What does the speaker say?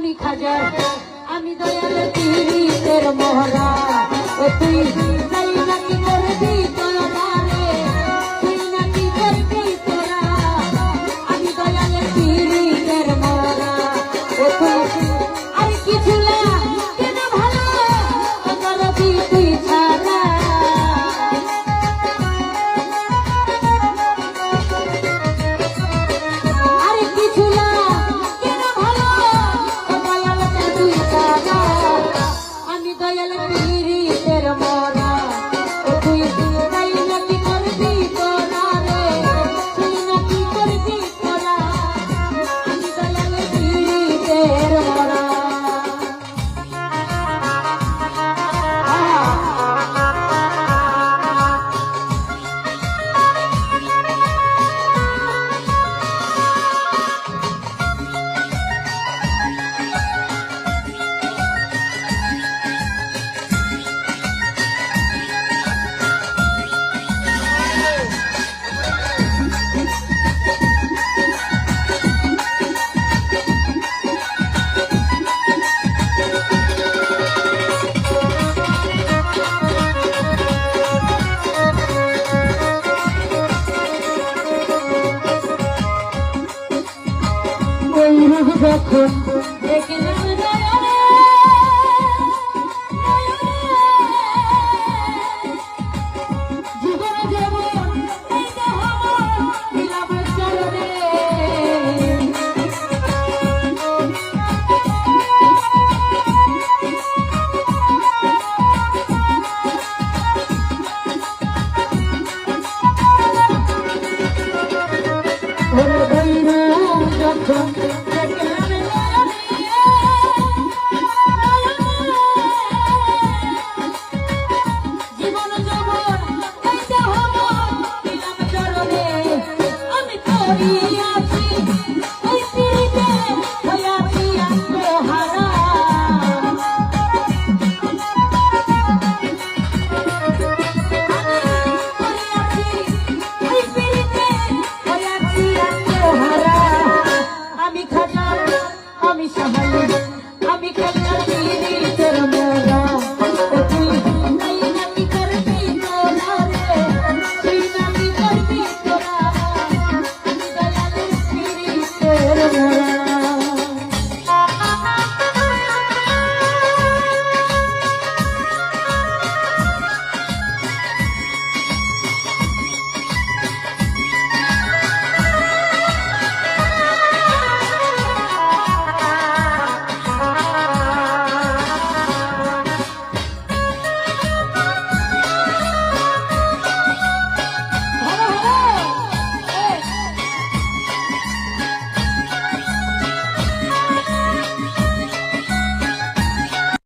আমি খাজা আমি দয়াল পীরের মোহরা ও তুই তাই নাকি করবি তোরা রে তুই নাকি করবি তোরা আমি দয়াল পীরের মোহরা ও তুই আর কিছু না কেন ভালো করবি তুই ছাড়া আর কিছু না কেন ভালো দয়াল তুই ছাড়া আমি দয়াল পীরের মোহরা ও তুই তাই নাকি করবি তোরা রে তুই নাকি করবি তোরা আমি দয়াল পীরের মোহরা যখন দেখলাম নয়নে জীবন যেমন এই দেহ দিলাম চরণে যখন আমি সহায় আমি খাজা পীরের মোহরা ও তুই তাই নাকি করবি তোরা রে তুই নাকি করবি তোরা আমি দয়াল পীরের মোহরা